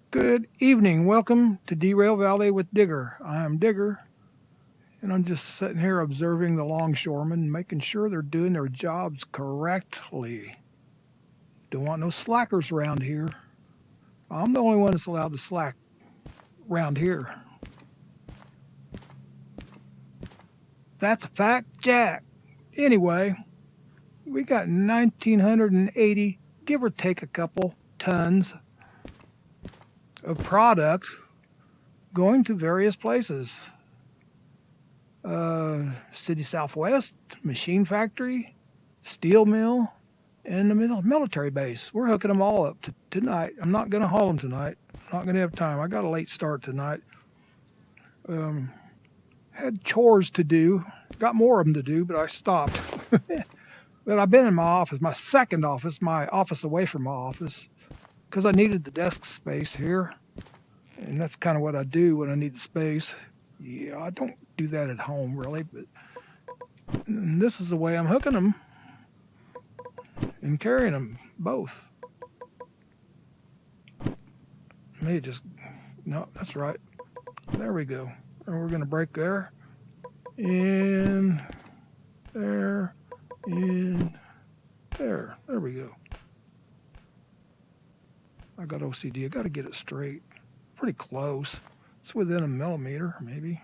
Good evening. Welcome to Derail Valley with Digger. I'm Digger, and I'm just sitting here observing the longshoremen, making sure they're doing their jobs correctly. Don't want no slackers around here. I'm the only one that's allowed to slack around here. That's a fact, Jack. Anyway, we got 1,980, give or take a couple, tons of product going to various places. City Southwest, machine factory, steel mill, and the military base. We're hooking them all up tonight. I'm not going to haul them tonight. I'm not going to have time. I got a late start tonight. Had chores to do. Got more of them to do, but I stopped. But I've been in my office, my second office, my office away from my office, because I needed the desk space here. And that's kind of what I do when I need the space. Yeah, I don't do that at home really, but this is the way I'm hooking them and carrying them both. May just, no, that's right. There we go. And we're going to break there, in, there, in, there. There we go. I got OCD. I got to get it straight. Pretty close. It's within a millimeter, maybe.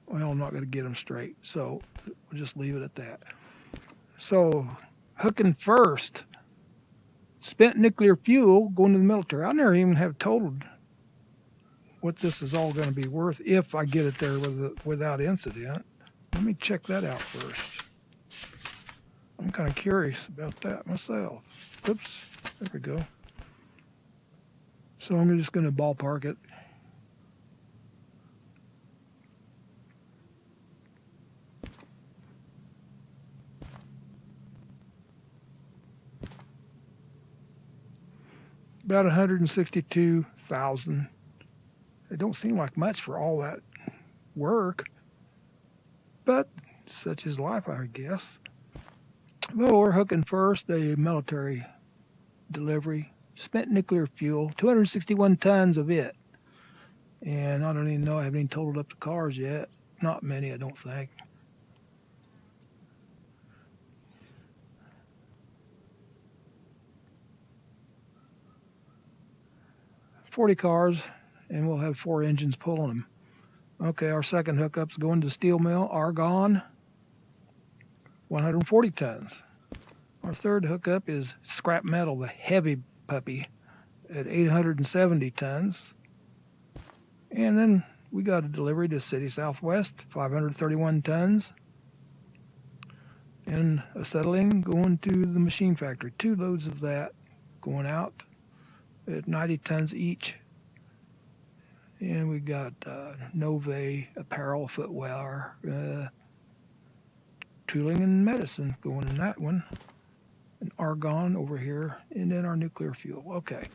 Well, I'm not going to get them straight, so we'll just leave it at that. So, hooking first. Spent nuclear fuel going to the military. I never even have totaled what this is all going to be worth if I get it there without incident. Let me check that out first. I'm kind of curious about that myself. Oops, there we go. So I'm just going to ballpark it. About 162,000. It don't seem like much for all that work, but such is life, I guess. Well, we're hooking first a military delivery, spent nuclear fuel, 261 tons of it. And I don't even know, I haven't even totaled up the cars yet. Not many, I don't think. $40 cars, and we'll have 4 engines pulling them. Okay, our second hookup's going to steel mill, argon, 140 tons. Our third hookup is scrap metal, the heavy puppy, at 870 tons. And then we got a delivery to City Southwest, 531 tons. And acetylene going to the machine factory. 2 loads of that going out at 90 tons each. And we got Nove apparel, footwear, tooling and medicine going in that one. And argon over here, and then our nuclear fuel. Okay.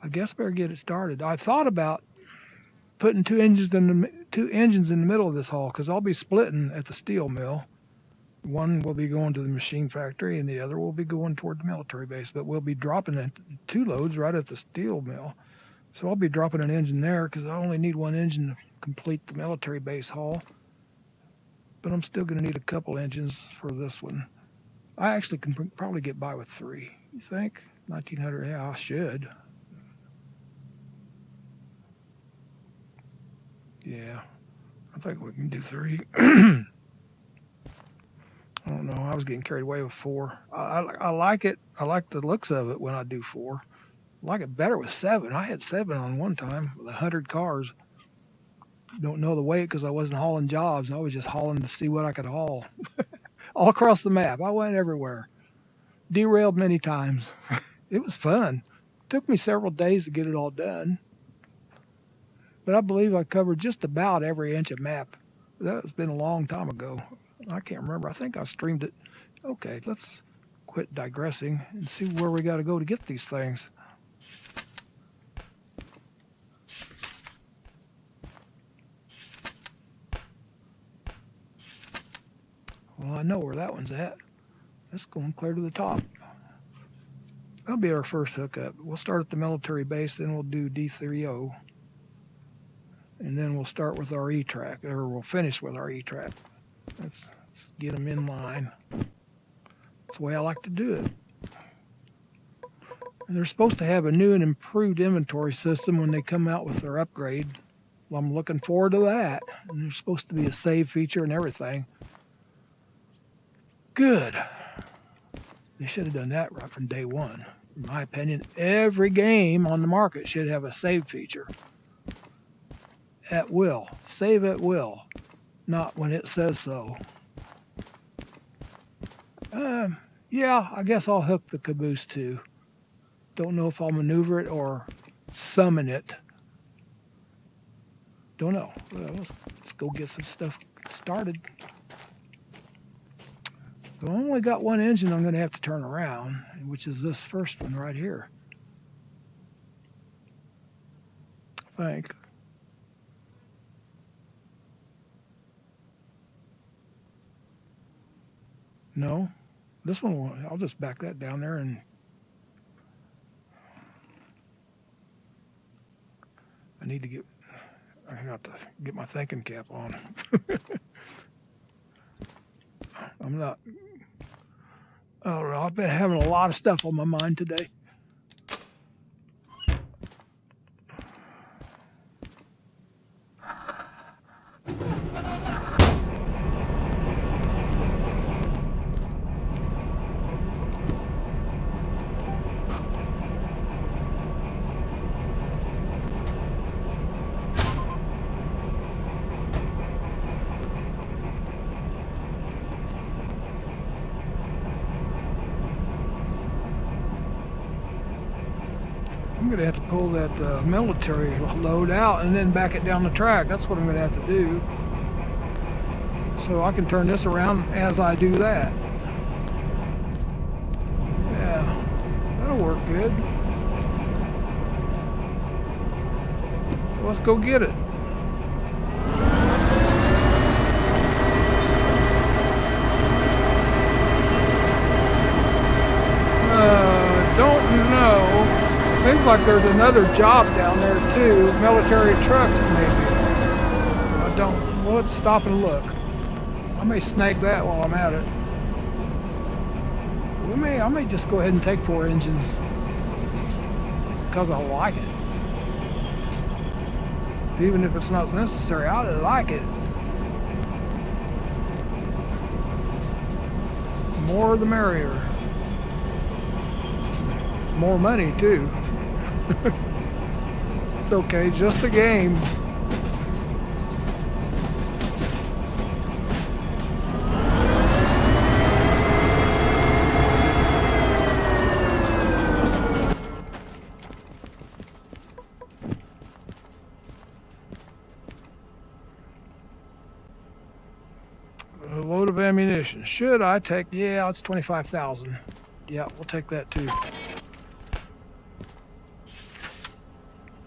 I guess better get it started. I thought about putting 2 engines in the middle of this haul because I'll be splitting at the steel mill. One will be going to the machine factory, and the other will be going toward the military base. But we'll be dropping 2 loads right at the steel mill. So I'll be dropping an engine there because I only need 1 engine to complete the military base haul. But I'm still going to need a couple engines for this one. I actually can probably get by with 3. You think? 1,900? Yeah, I should. Yeah, I think we can do 3. I don't know. I was getting carried away with 4. I like it. I like the looks of it when I do 4. I like it better with 7. I had 7 on one time with 100 cars. Don't know the weight because I wasn't hauling jobs. I was just hauling to see what I could haul. All across the map. I went everywhere. Derailed many times. It was fun. Took me several days to get it all done. But I believe I covered just about every inch of map. That's been a long time ago. I can't remember. I think I streamed it. Okay, let's quit digressing and see where we got to go to get these things. Well, I know where that one's at. It's going clear to the top. That'll be our first hookup. We'll start at the military base, then we'll do D30, and then we'll start with our E-track, or we'll finish with our E-track. Let's get them in line. That's the way I like to do it. And they're supposed to have a new and improved inventory system when they come out with their upgrade. Well, I'm looking forward to that. And there's supposed to be a save feature and everything. Good. They should have done that right from day one. In my opinion, every game on the market should have a save feature. At will. Save at will. Not when it says so. Yeah, I guess I'll hook the caboose too. Don't know if I'll maneuver it or summon it. Don't know. Let's go get some stuff started. I've only got one engine I'm going to have to turn around, which is this first one right here. I think. No, this one won't. I'll just back that down there and I got to get my thinking cap on. I'm not, I don't know, I've been having a lot of stuff on my mind today. I'm going to have to pull that military load out and then back it down the track. That's what I'm going to have to do. So I can turn this around as I do that. Yeah, that'll work good. Let's go get it. Don't know. Seems like there's another job down there too. Military trucks, maybe. I don't. Well, let's stop and look. I may snag that while I'm at it. I may just go ahead and take 4 engines because I like it. Even if it's not necessary, I like it. More the merrier. More money too. It's okay, just a game. A load of ammunition. Should I take? Yeah, it's 25,000. Yeah, we'll take that too.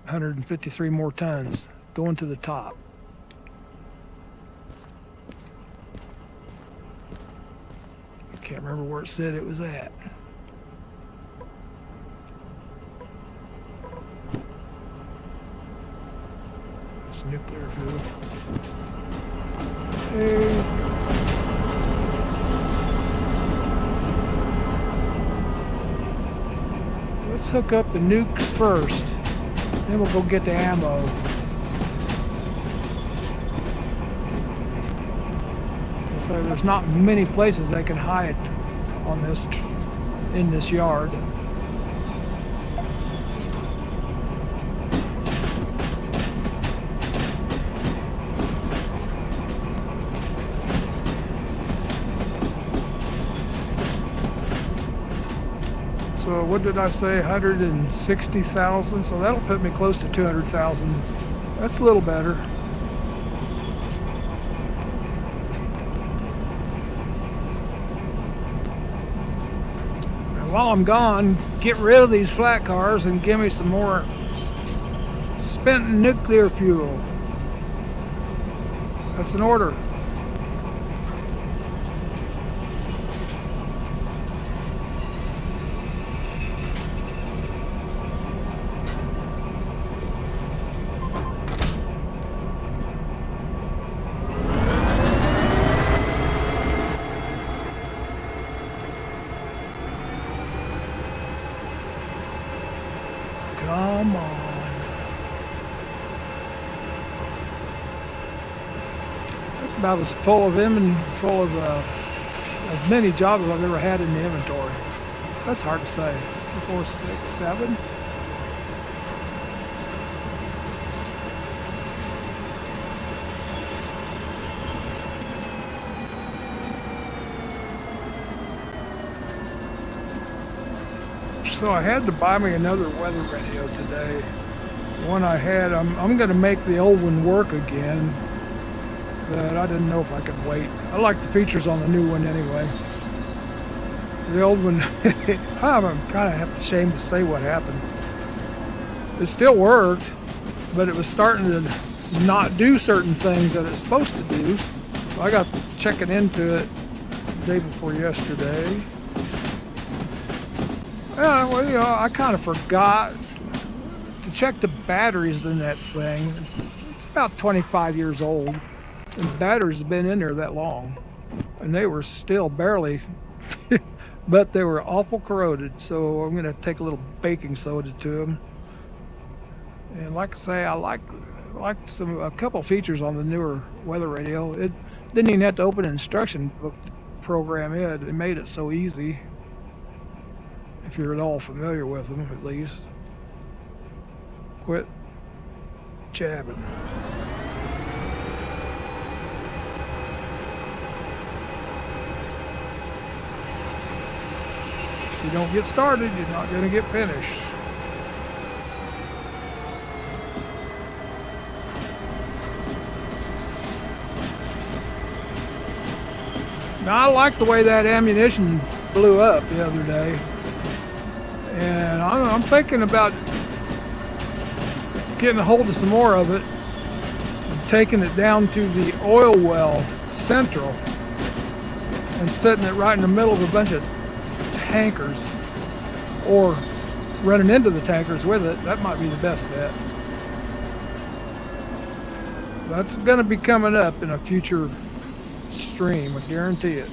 153 more tons going to the top. I can't remember where it said it was at. It's nuclear fuel. Hey. Let's hook up the nukes first. Then we'll go get the ammo. So there's not many places they can hide on this, in this yard. So what did I say, 160,000? So that'll put me close to 200,000. That's a little better. And while I'm gone, get rid of these flat cars and give me some more spent nuclear fuel. That's an order. Come on. That's about as full of them and full of as many jobs as I've ever had in the inventory. That's hard to say. 4, 6, 7. So I had to buy me another weather radio today. The one I had, I'm going to make the old one work again, but I didn't know if I could wait. I like the features on the new one anyway. The old one, I'm kind of ashamed to say what happened. It still worked, but it was starting to not do certain things that it's supposed to do. So I got checking into it the day before yesterday. Well, you know, I kind of forgot to check the batteries in that thing. It's about 25 years old, and the batteries have been in there that long, and they were still barely, but they were awful corroded. So I'm going to take a little baking soda to them. And like I say, I like a couple features on the newer weather radio. It didn't even have to open an instruction book to program it. It made it so easy. If you're at all familiar with them, at least. Quit jabbing. If you don't get started, you're not going to get finished. Now, I like the way that ammunition blew up the other day. And I'm thinking about getting a hold of some more of it and taking it down to the oil well central and setting it right in the middle of a bunch of tankers, or running into the tankers with it. That might be the best bet. That's going to be coming up in a future stream, I guarantee it.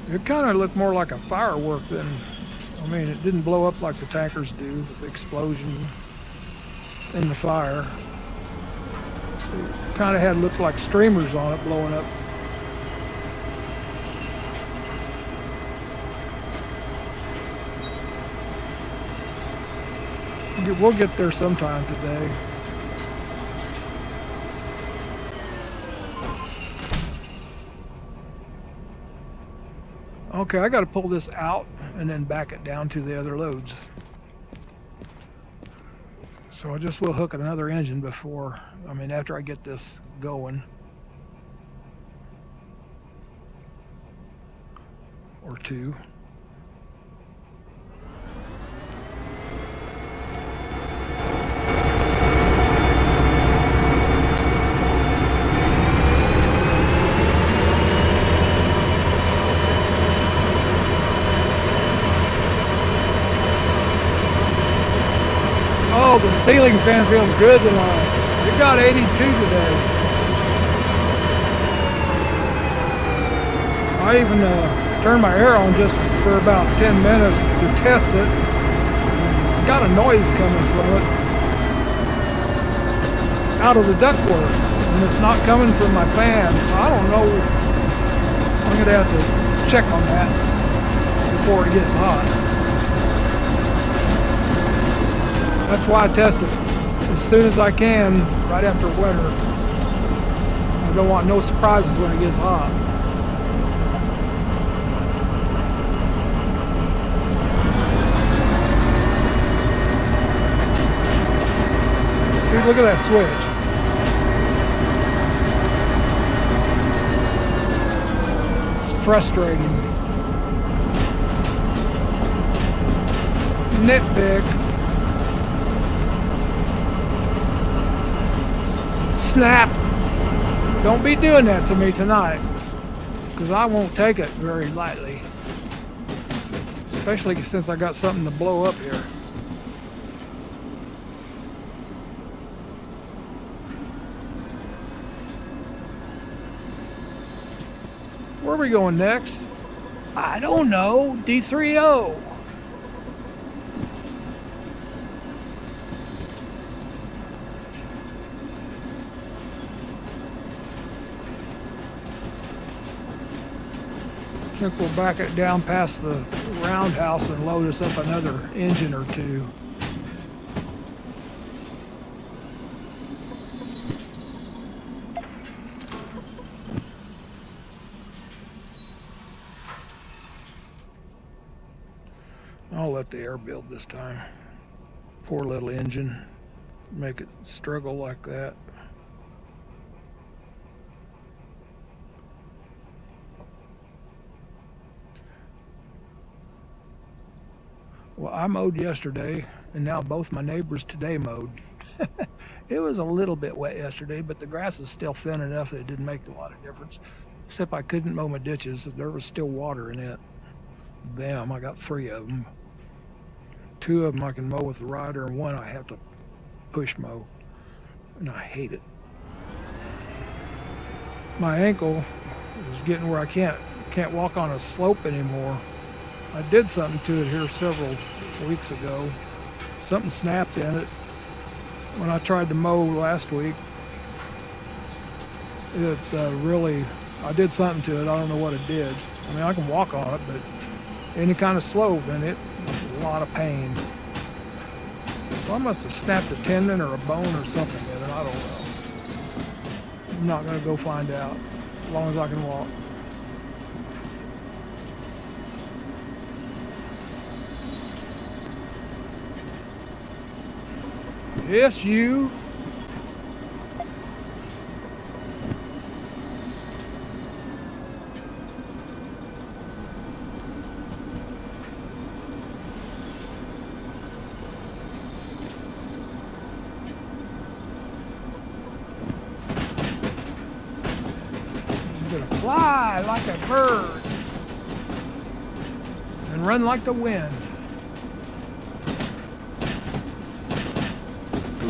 It kind of looked more like a firework than, I mean, it didn't blow up like the tankers do with the explosion in the fire. It kind of looked like streamers on it blowing up. We'll get there sometime today. Okay, I got to pull this out and then back it down to the other loads. So I just will hook another engine before, after I get this going. Or two. Oh, the ceiling fan feels good tonight. It got 82 today. I even turned my air on just for about 10 minutes to test it. Got a noise coming from it out of the ductwork, and it's not coming from my fan, so I don't know. I'm going to have to check on that before it gets hot. That's why I test it as soon as I can, right after winter. I don't want no surprises when it gets hot. See, look at that switch. It's frustrating. Nitpick. Snap! Don't be doing that to me tonight, because I won't take it very lightly, especially since I got something to blow up here. Where are we going next? I don't know. D30. I think we'll back it down past the roundhouse and load us up another engine or two. I'll let the air build this time. Poor little engine. Make it struggle like that. Well, I mowed yesterday, and now both my neighbors today mowed. It was a little bit wet yesterday, but the grass is still thin enough that it didn't make a lot of difference. Except I couldn't mow my ditches. There was still water in it. Damn, I got 3 of them. 2 of them I can mow with the rider, and 1 I have to push mow. And I hate it. My ankle is getting where I can't walk on a slope anymore. I did something to it here several weeks ago. Something snapped in it. When I tried to mow last week, it I did something to it. I don't know what it did. I mean, I can walk on it, but any kind of slope, and it was a lot of pain. So I must have snapped a tendon or a bone or something in it. I don't know. I'm not going to go find out as long as I can walk. Yes, you. I'm gonna fly like a bird and run like the wind.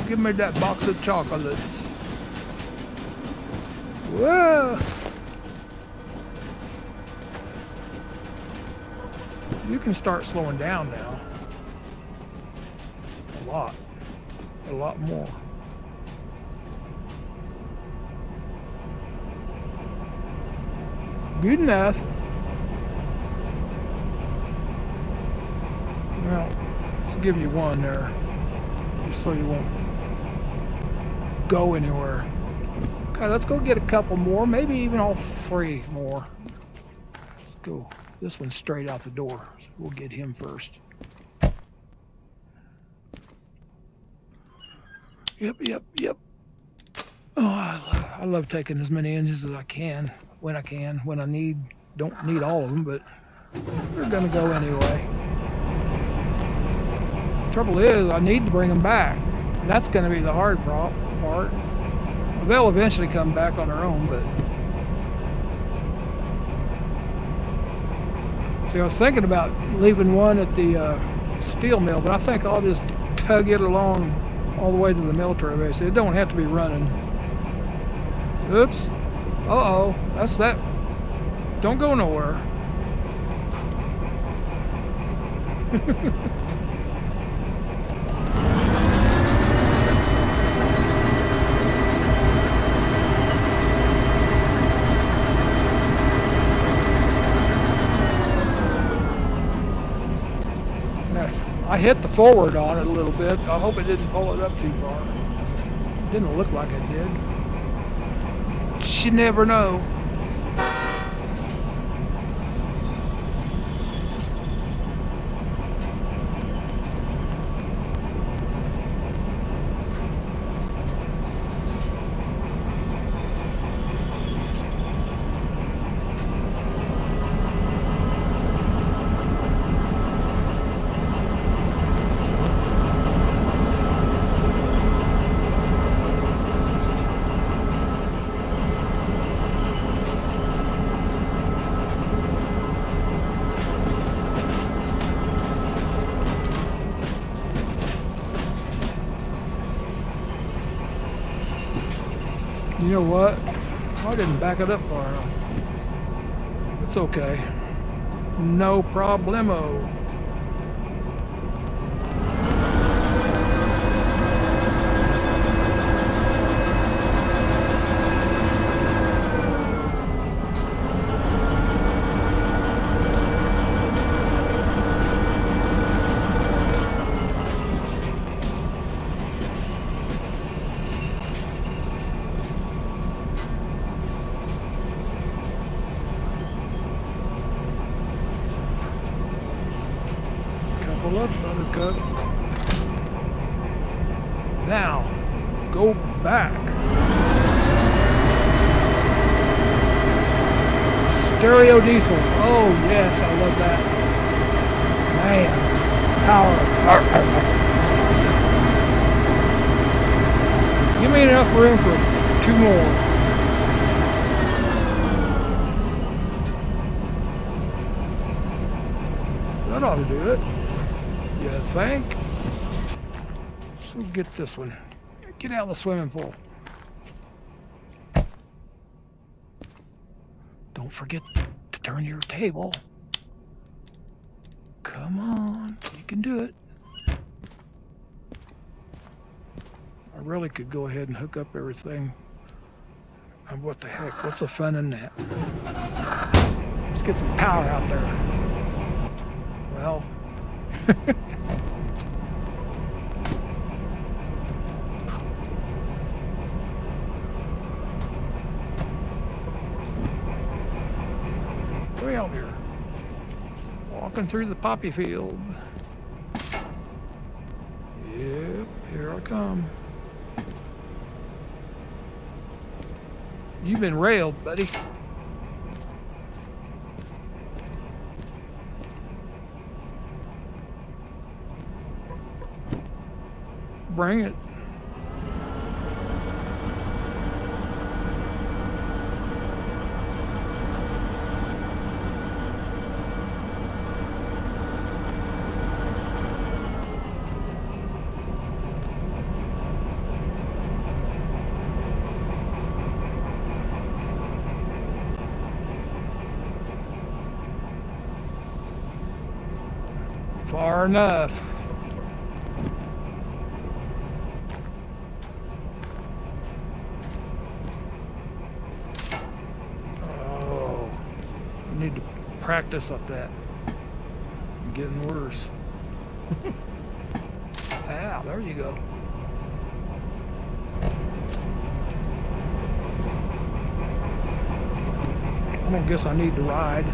Give me that box of chocolates. Whoa! You can start slowing down now. A lot more. Good enough. Well, let's give you 1 there, just so you won't go anywhere. Okay, let's go get a couple more, maybe even all 3 more. Let's go. This one's straight out the door, so we'll get him first. Yep. Oh, I love taking as many engines as I can, when I need. Don't need all of them, but they're gonna go anyway. Trouble is, I need to bring them back. That's gonna be the hard part. They'll eventually come back on their own, but see, I was thinking about leaving 1 at the steel mill, but I think I'll just tug it along all the way to the military base. It don't have to be running. Oops. Uh-oh. That's that. Don't go nowhere. I hit the forward on it a little bit. I hope it didn't pull it up too far. It didn't look like it did. You never know. You know what? I didn't back it up far enough. It's okay. No problemo. Couple up, Buttercup. Now, go back. Stereo diesel. Oh yes, I love that. Man, power. Give me enough room for 2 more. That ought to do it. You think? So get this one. Get out of the swimming pool. Don't forget to turn your table. Come on, you can do it. I really could go ahead and hook up everything. What the heck? What's the fun in that? Let's get some power out there. Well, way out here. Walking through the poppy field. Yep, here I come. You've been railed, buddy. Bring it. Far enough. Oh, I need to practice up that. I'm getting worse. Ah, there you go. I don't guess I need to ride.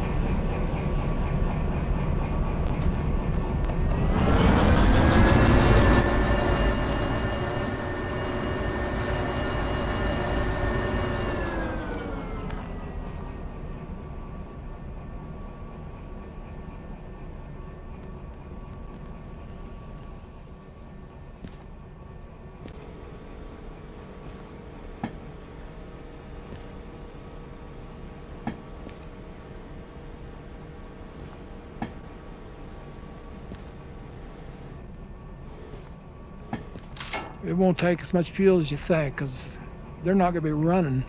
It won't take as much fuel as you think, because they're not going to be running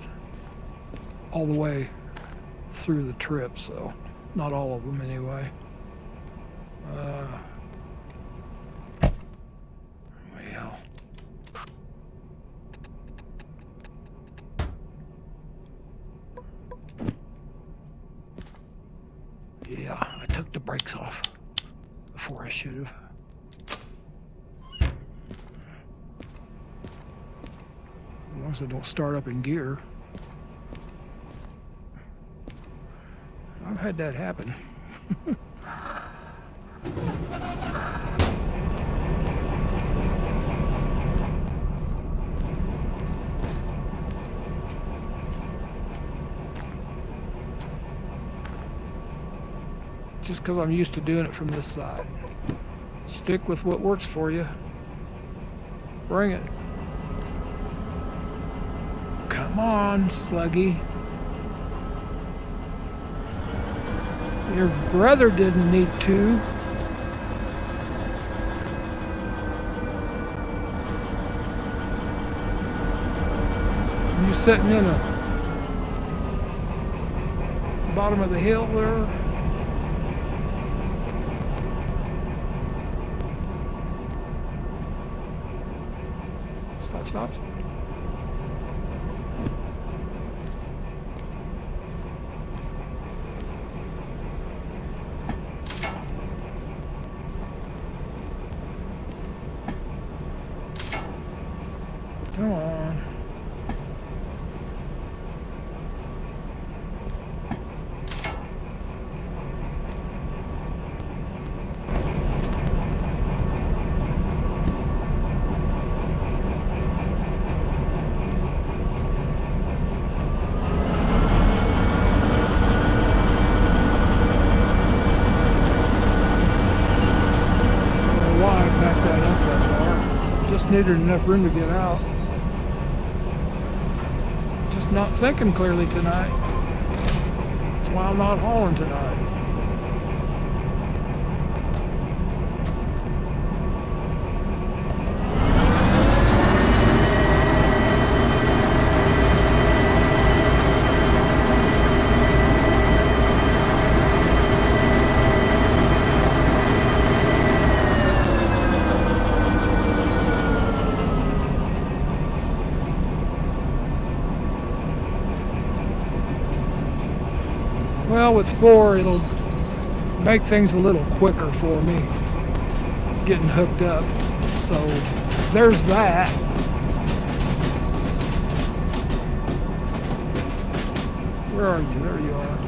all the way through the trip, so not all of them anyway. Well, yeah, I took the brakes off before I should have. As long as I don't start up in gear. I've had that happen. Just because I'm used to doing it from this side. Stick with what works for you. Bring it. Come on, Sluggy. Your brother didn't need to. You sitting in a bottom of the hill there. stop. Come on. Needed enough room to get out. Just not thinking clearly tonight. That's why I'm not hauling tonight. Well, with 4, it'll make things a little quicker for me getting hooked up. So there's that. Where are you? There you are.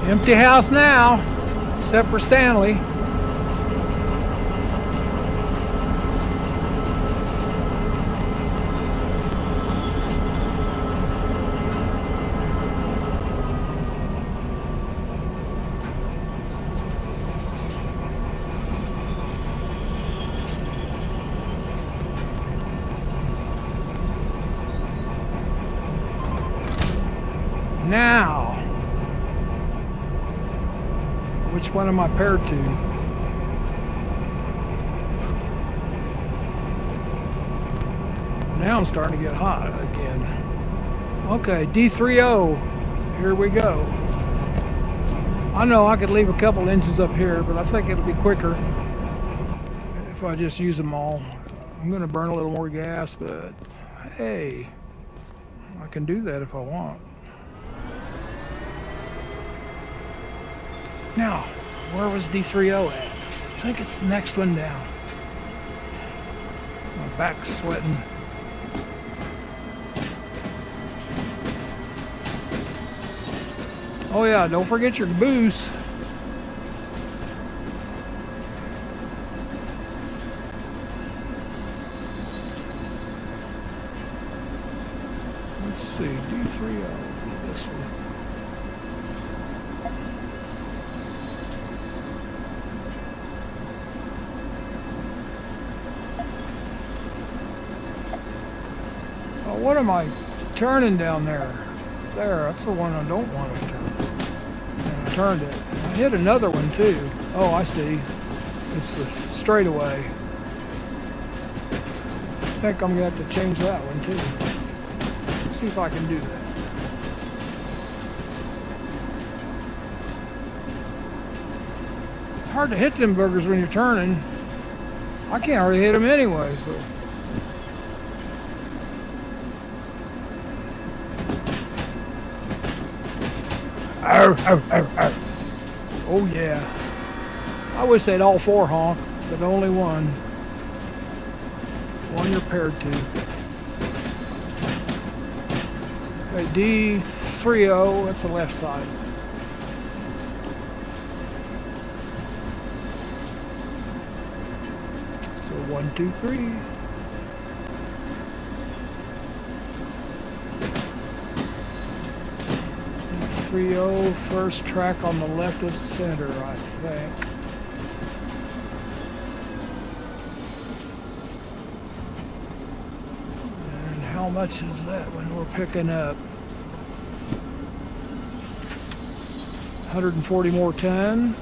Empty house now, except for Stanley. Now, which one am I paired to? Now I'm starting to get hot again. Okay, D30, here we go. I know I could leave a couple engines up here, but I think it'll be quicker if I just use them all. I'm gonna burn a little more gas, but hey, I can do that if I want. Now, where was D30 at? I think it's the next one down. My back's sweating. Oh yeah, don't forget your boost. Let's see, D30, this one. What am I turning down there? There, that's the one I don't want to turn. And I turned it. I hit another one too. Oh, I see. It's the straightaway. I think I'm going to have to change that one too. Let's see if I can do that. It's hard to hit them burgers when you're turning. I can't hardly hit them anyway, so. Arr, arr, arr, arr. Oh yeah. I wish they'd all 4 honk, but only one. One you're paired to. Okay, D30, that's the left side. So 1, 2, 3. D30, first track on the left of center, I think. And how much is that when we're picking up? 140 more ton.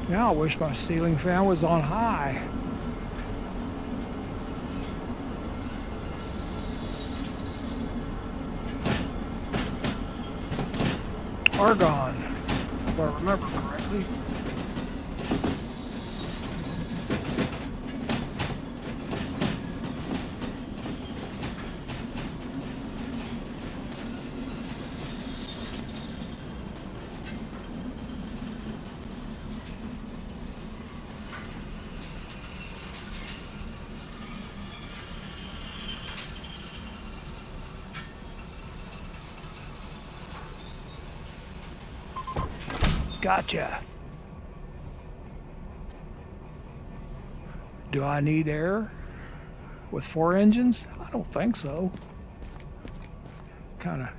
Now I wish my ceiling fan was on high. Argon, if I remember correctly. Gotcha. Do I need air with 4 engines? I don't think so. Kind of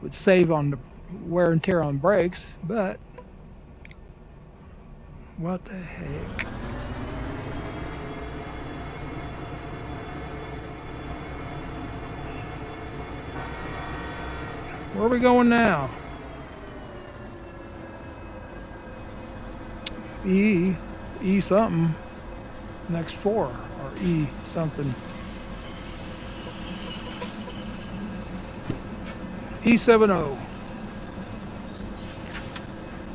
would save on the wear and tear on brakes, but what the heck? Where are we going now? E something, next 4, or E something. E70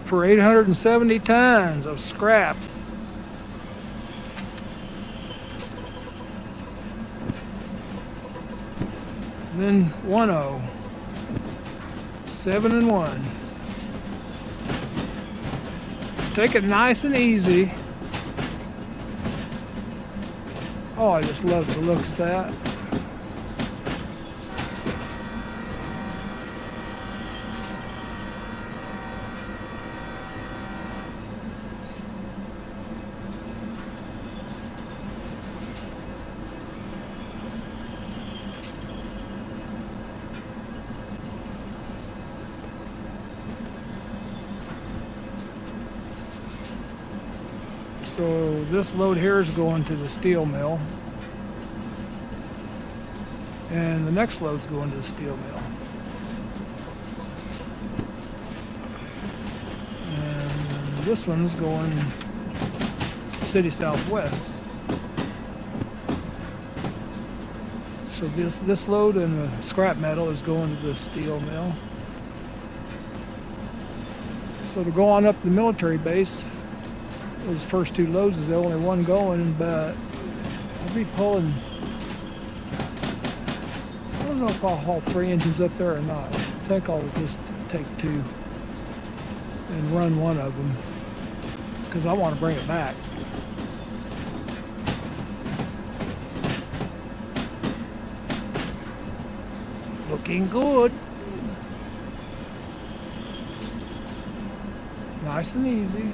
for 870 tons of scrap. Then 10, 7 and 1. Take it nice and easy. Oh, I just love the look of that. So this load here is going to the steel mill, and the next load's going to the steel mill. And this one's going City Southwest. So this load and the scrap metal is going to the steel mill. So to go on up the military base, those first 2 loads is the only one going, but I'll be pulling. I don't know if I'll haul 3 engines up there or not. I think I'll just take 2 and run one of them because I want to bring it back. Looking good. Nice and easy.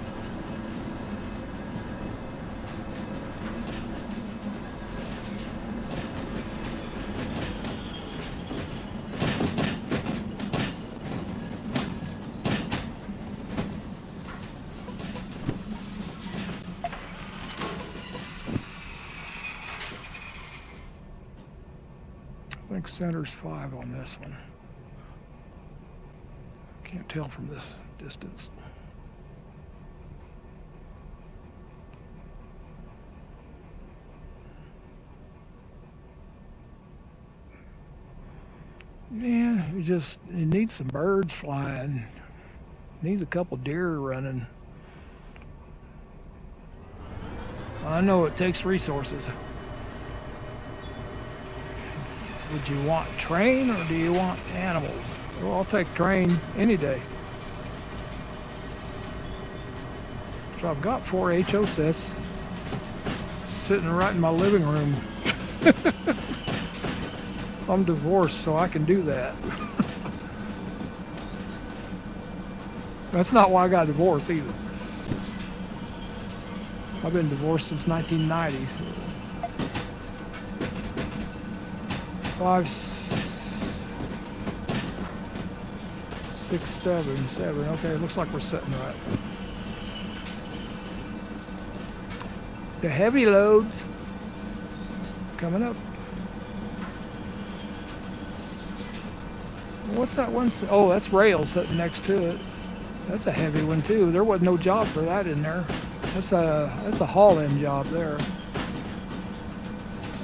I think center's 5 on this one. Can't tell from this distance. Yeah, you need some birds flying. Needs a couple deer running. I know it takes resources. Would you want train or do you want animals? Well, I'll take train any day. So I've got 4 HO sets sitting right in my living room. I'm divorced, so I can do that. That's not why I got divorced either. I've been divorced since 1990. So 5, 6, 7. Okay, it looks like we're sitting right. The heavy load. Coming up. What's that one? Oh, that's rail sitting next to it. That's a heavy one too. There wasn't no job for that in there. That's a haul-in job there.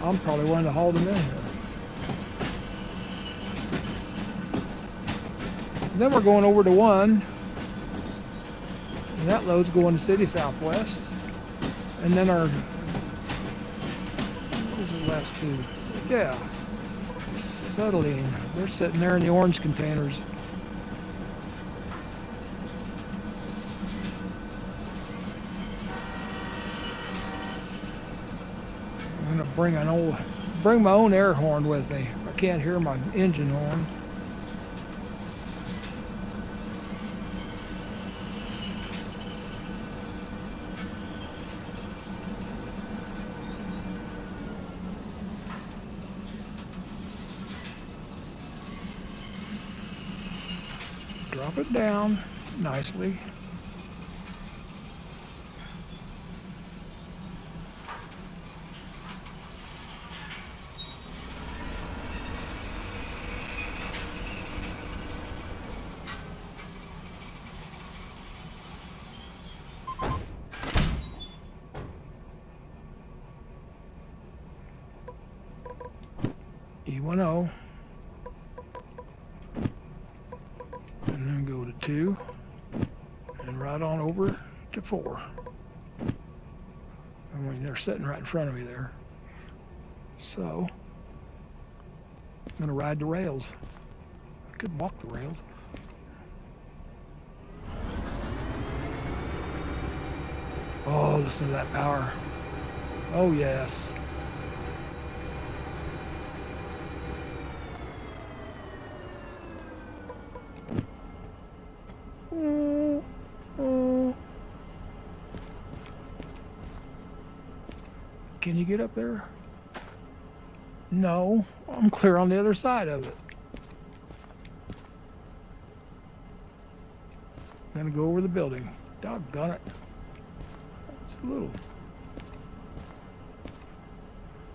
I'm probably one to haul them in here. And then we're going over to one, and that load's going to City Southwest. And then our, what was the last two? Yeah, settling. They're sitting there in the orange containers. I'm gonna bring my own air horn with me. I can't hear my engine horn. Drop it down nicely. E10. And then go to 2 and right on over to 4. I mean, they're sitting right in front of me there. So I'm going to ride the rails. I could walk the rails. Oh, listen to that power. Oh, yes. Can you get up there? No, I'm clear on the other side of it. I'm gonna go over the building. Doggone it. It's a little.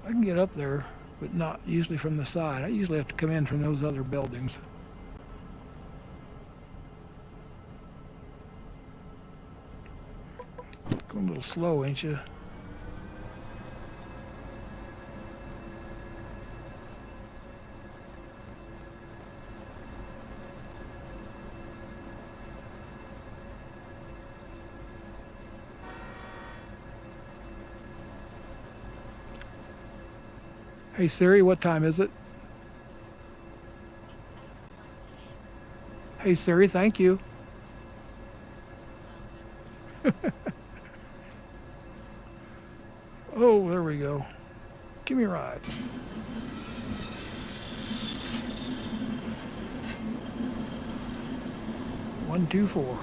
I can get up there, but not usually from the side. I usually have to come in from those other buildings. Going a little slow, ain't you? Hey Siri, what time is it? Hey Siri, thank you. Oh, there we go. Give me a ride. One, two, four.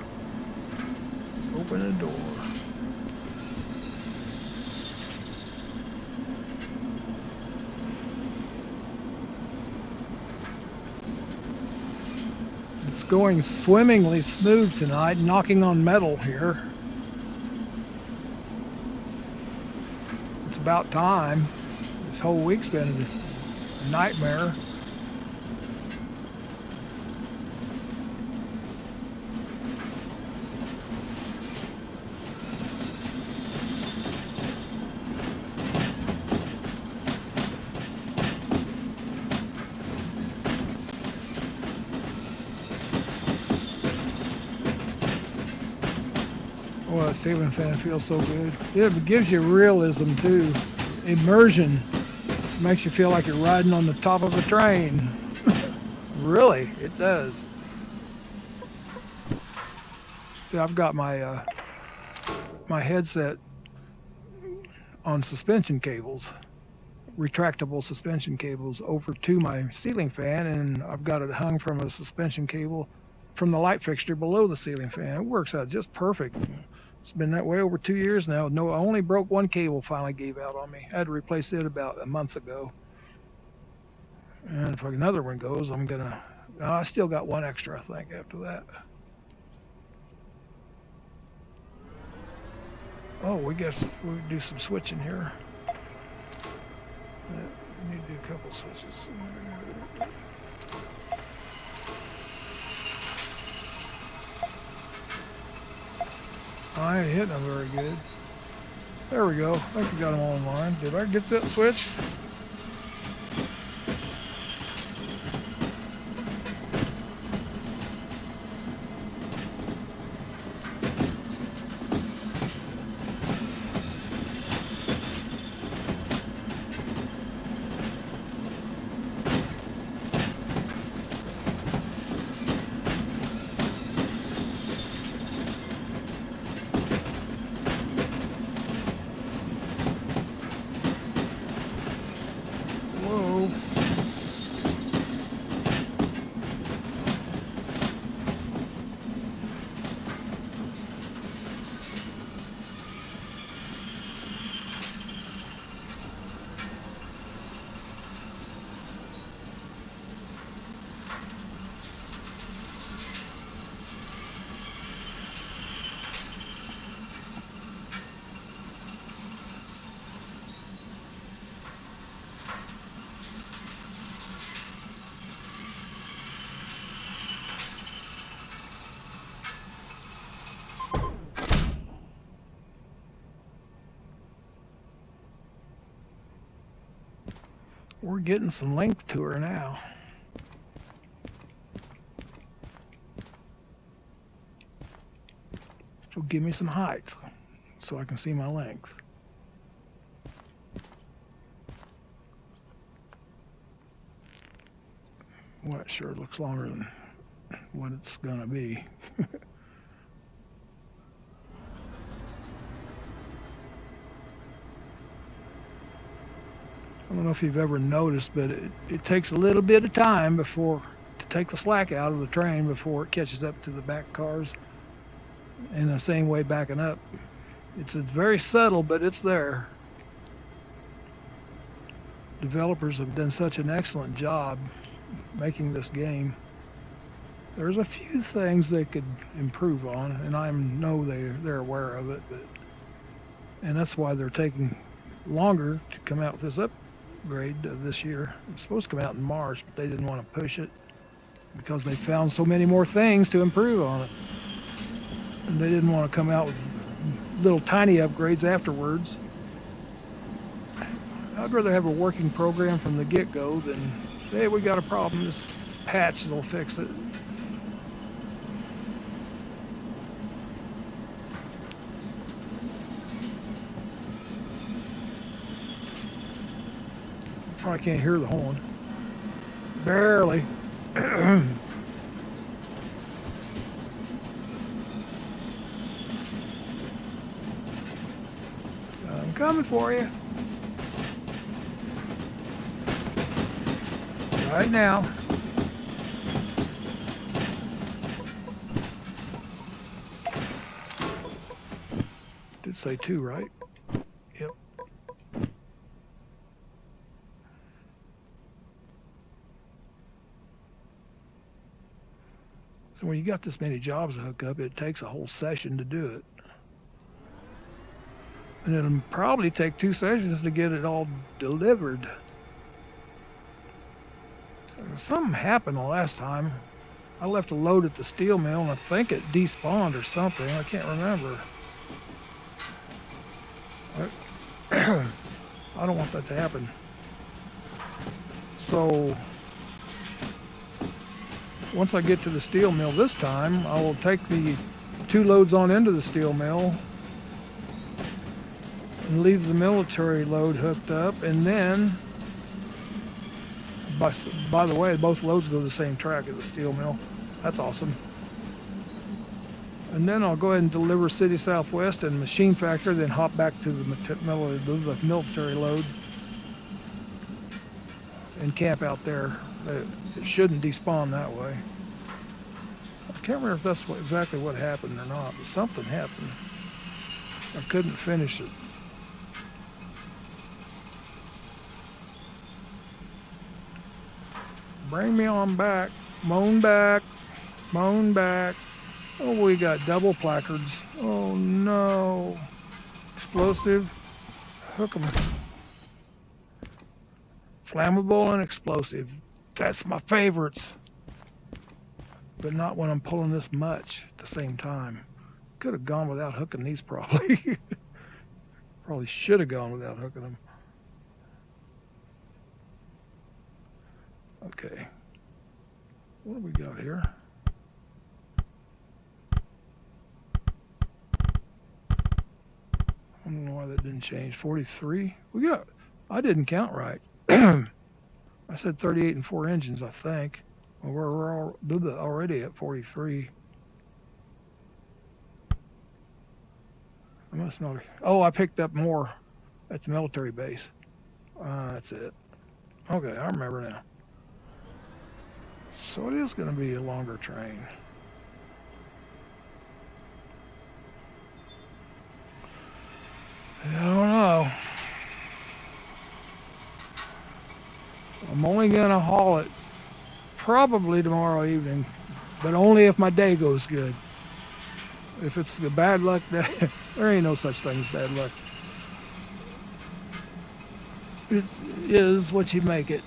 Open the door. It's going swimmingly smooth tonight, knocking on metal here. It's about time. This whole week's been a nightmare. Oh, that ceiling fan feels so good. It gives you realism too. Immersion. Makes you feel like you're riding on the top of a train. Really, it does. See, I've got my my headset on suspension cables, retractable suspension cables over to my ceiling fan, and I've got it hung from a suspension cable from the light fixture below the ceiling fan. It works out just perfect. It's been that way over 2 years now. No, I only broke one cable, finally gave out on me. I had to replace it about a month ago. And if another one goes, I'm gonna, I still got one extra, I think, after that. Oh, we guess we'll do some switching here. I need to do a couple switches. I ain't hitting them very good. There we go. I think we got them all in line. Did I get that switch? Whoa. We're getting some length to her now. So give me some height so I can see my length. Well, it sure looks longer than what it's gonna be. I don't know if you've ever noticed, but it takes a little bit of time to take the slack out of the train before it catches up to the back cars. In the same way backing up. It's very subtle, but it's there. Developers have done such an excellent job making this game. There's a few things they could improve on, and I know they're aware of it, and that's why they're taking longer to come out with this upgrade this year. It's supposed to come out in March, but they didn't want to push it because they found so many more things to improve on it. And they didn't want to come out with little tiny upgrades afterwards. I'd rather have a working program from the get-go than, hey, we got a problem, this patch will fix it. Probably can't hear the horn. Barely. I'm coming for you. Right now. Did say 2, right? Yep. So when you got this many jobs to hook up, it takes a whole session to do it. And it'll probably take 2 sessions to get it all delivered. Something happened the last time. I left a load at the steel mill, and I think it despawned or something. I can't remember. I don't want that to happen. So once I get to the steel mill this time, I will take the 2 loads on into the steel mill and leave the military load hooked up, and then by the way, both loads go the same track at the steel mill. That's awesome. And then I'll go ahead and deliver City Southwest and Machine Factor, then hop back to the military load and camp out there. It shouldn't despawn that way. I can't remember if that's exactly what happened or not, but something happened. I couldn't finish it. Bring me on back. Moan back. Moan back. Oh, we got double placards. Oh no. Explosive. Hook 'em. Flammable and explosive. That's my favorites. But not when I'm pulling this much at the same time. Could have gone without hooking these probably. Probably should have gone without hooking them. Okay. What do we got here? I don't know why that didn't change. 43. I didn't count right. I said 38 and 4 engines, I think. Well, we're already at 43. I must not. Oh, I picked up more at the military base. That's it. Okay, I remember now. So it is going to be a longer train. I don't know. I'm only going to haul it probably tomorrow evening, but only if my day goes good. If it's a bad luck day, there ain't no such thing as bad luck. It is what you make it.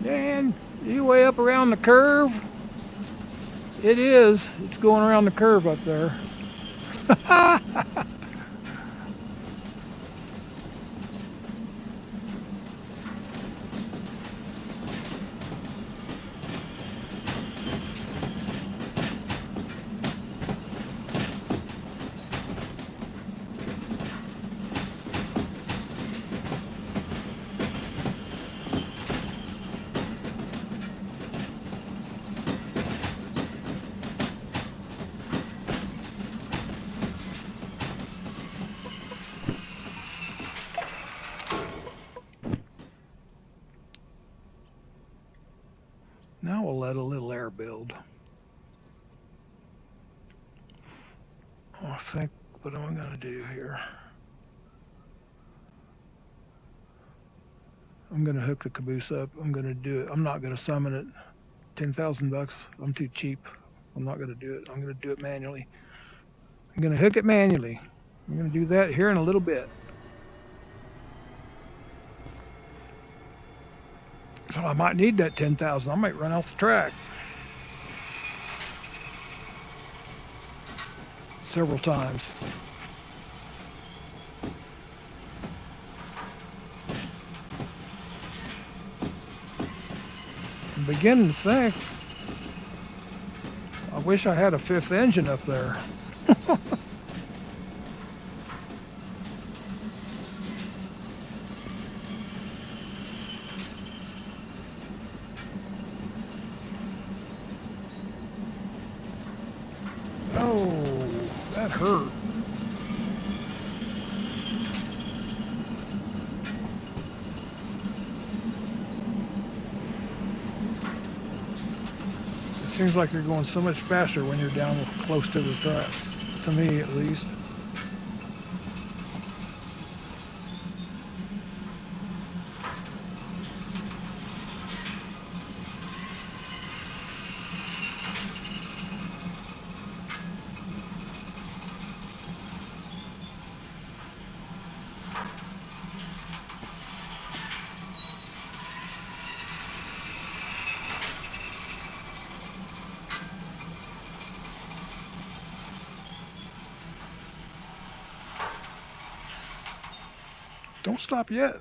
And you way up around the curve. It is. It's going around the curve up there. Now we'll let a little air build. I think, what am I going to do here? I'm going to hook the caboose up. I'm going to do it. I'm not going to summon it. 10,000 bucks. I'm too cheap. I'm not going to do it. I'm going to do it manually. I'm going to hook it manually. I'm going to do that here in a little bit. So I might need that 10,000. I might run off the track several times. I'm beginning to think, I wish I had a fifth engine up there. Oh, that hurt. It seems like you're going so much faster when you're down close to the track, to me at least. Don't stop yet.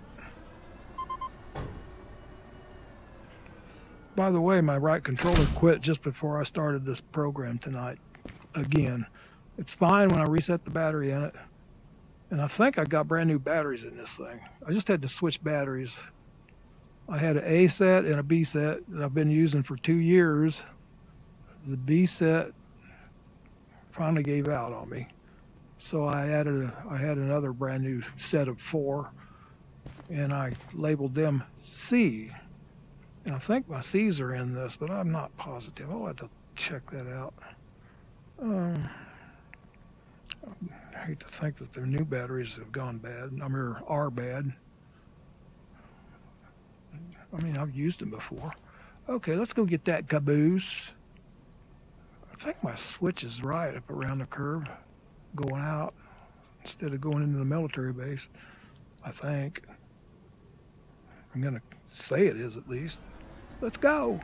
By the way, my right controller quit just before I started this program tonight. Again, it's fine when I reset the battery in it. And I think I got brand new batteries in this thing. I just had to switch batteries. I had an A set and a B set that I've been using for 2 years. The B set finally gave out on me. So I had another brand new set of 4, and I labeled them C. And I think my C's are in this, but I'm not positive. I'll have to check that out. I hate to think that their new batteries have gone bad. I mean, are bad. I mean, I've used them before. Okay, let's go get that caboose. I think my switch is right up around the curve going out instead of going into the military base. I think. I'm going to say it is at least. Let's go.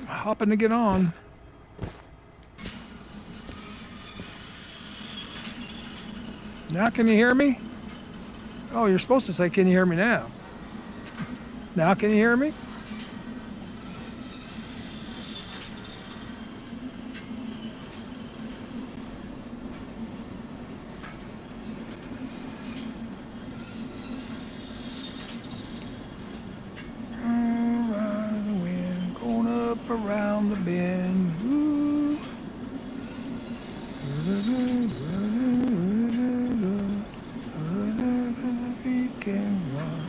Hopping to get on. Now can you hear me? Oh, you're supposed to say, can you hear me now? Now can you hear me? Rising wind, going up around the bend. Ooh. Feet can run.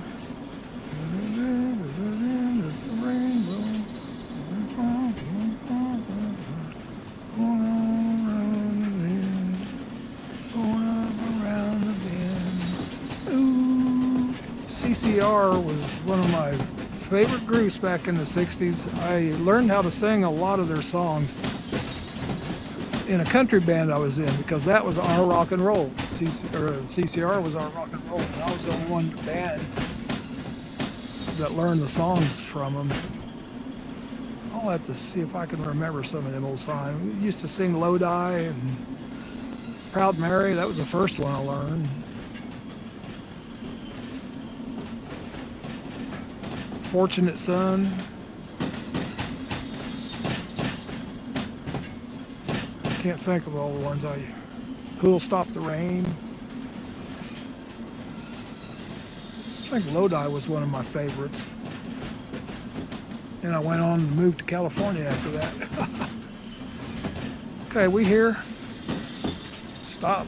CCR was one of my favorite groups back in the 60s. I learned how to sing a lot of their songs in a country band I was in because that was our rock and roll. CCR was our rock and roll, and I was the only one in the band that learned the songs from them. I'll have to see if I can remember some of them old songs. We used to sing Lodi and Proud Mary. That was the first one I learned. Fortunate Son. Can't think of all the ones Who'll Stop the Rain. I think Lodi was one of my favorites. And I went on and moved to California after that. Okay, we here. Stop.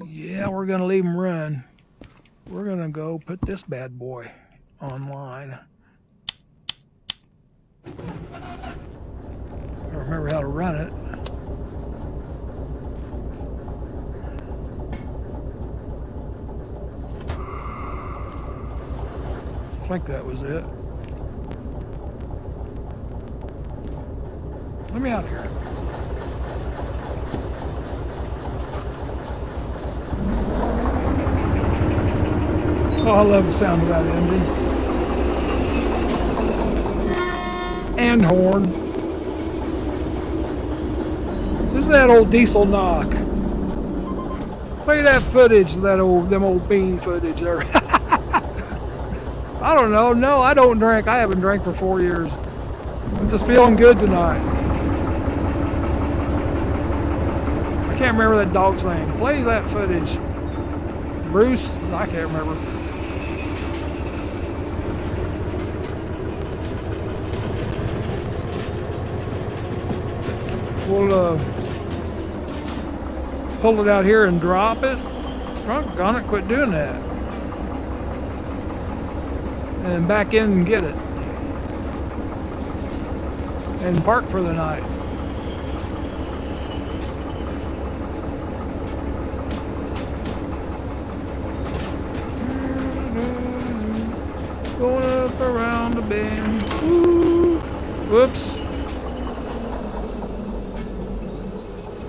Yeah, we're going to leave them run. We're going to go put this bad boy online. I remember how to run it. I think that was it. Let me out of here. Oh, I love the sound of that engine. And horn. This is that old diesel knock. Play that footage, them old bean footage there. I don't know. No, I don't drink. I haven't drank for 4 years. I'm just feeling good tonight. I can't remember that dog's name. Play that footage. Bruce? I can't remember. We'll pull it out here and drop it. Doggone it, quit doing that. And back in and get it. And park for the night. Going up around the bend. Woo. Whoops.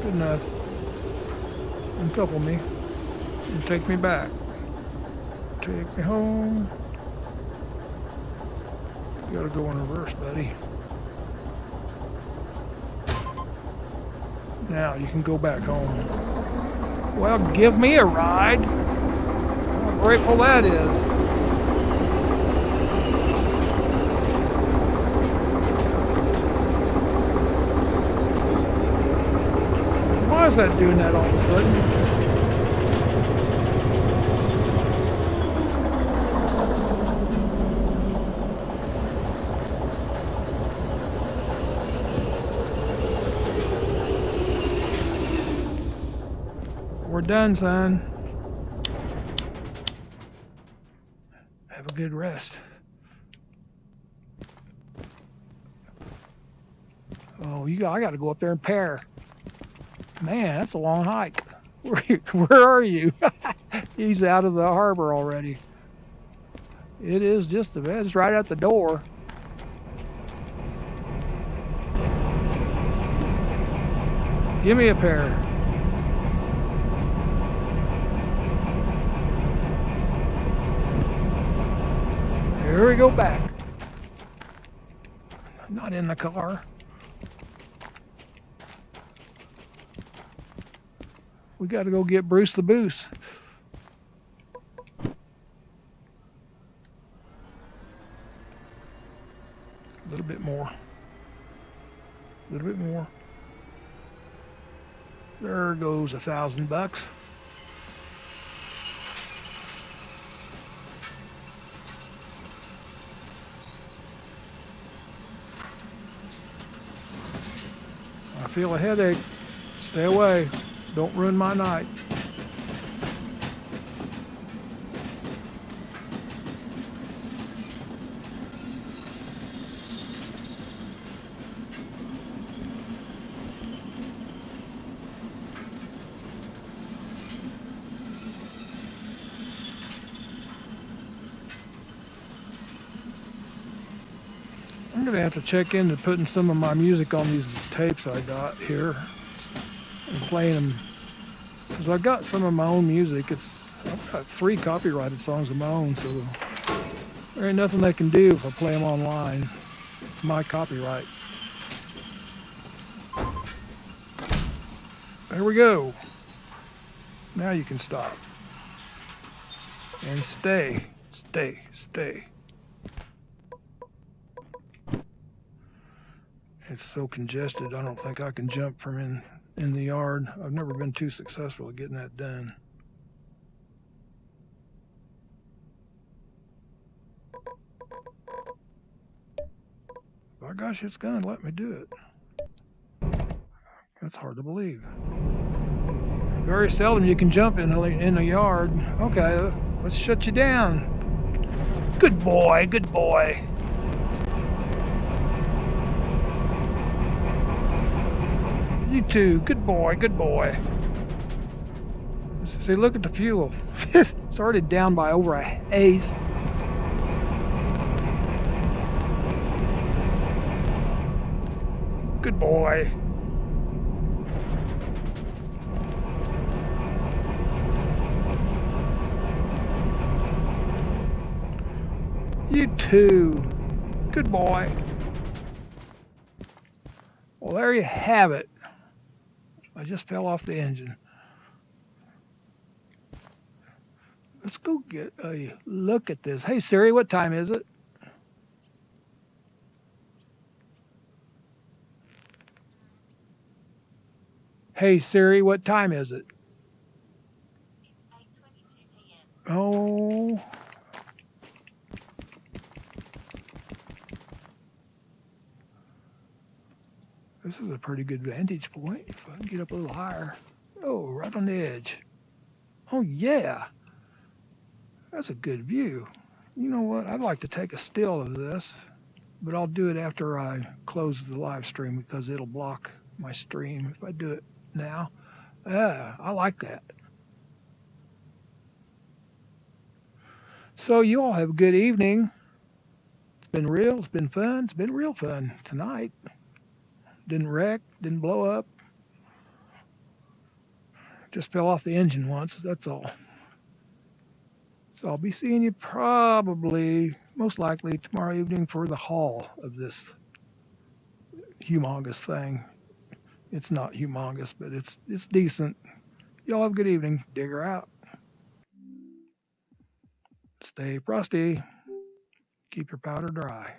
Good enough. Uncouple me and take me back. Take me home. You gotta go in reverse, buddy. Now you can go back home. Well, give me a ride. How grateful that is. is that doing that all of a sudden? We're done, son. Have a good rest. Oh, I got to go up there and pair. Man, that's a long hike. Where are you? He's out of the harbor already. It is just the best. It's right at the door. Give me a pair. Here we go back. Not in the car. We got to go get Bruce the Boose. A little bit more. A little bit more. There goes $1,000. I feel a headache. Stay away. Don't ruin my night. I'm going to have to check into putting some of my music on these tapes I got here and playing them, because I've got some of my own music. I've got 3 copyrighted songs of my own, so there ain't nothing they can do if I play them online. It's my copyright. There we go. Now you can stop. And stay. It's so congested, I don't think I can jump from in the yard. I've never been too successful at getting that done. By gosh, it's gonna let me do it. That's hard to believe. Very seldom you can jump in the yard. Okay, let's shut you down. Good boy, good boy. You too. Good boy, good boy. See, look at the fuel. It's already down by over a eighth. Good boy. You too. Good boy. Well, there you have it. I just fell off the engine. Let's go get a look at this. Hey Siri, what time is it? Hey Siri, what time is it? It's 8:22 p.m. Oh. This is a pretty good vantage point. If I can get up a little higher. Oh, right on the edge. Oh yeah. That's a good view. You know what? I'd like to take a still of this, but I'll do it after I close the live stream because it'll block my stream if I do it now. I like that. So you all have a good evening. It's been real. It's been fun. It's been real fun tonight. Didn't wreck. Didn't blow up. Just fell off the engine once. That's all. So I'll be seeing you probably, most likely, tomorrow evening for the haul of this humongous thing. It's not humongous, but it's decent. Y'all have a good evening. Digger out. Stay frosty. Keep your powder dry.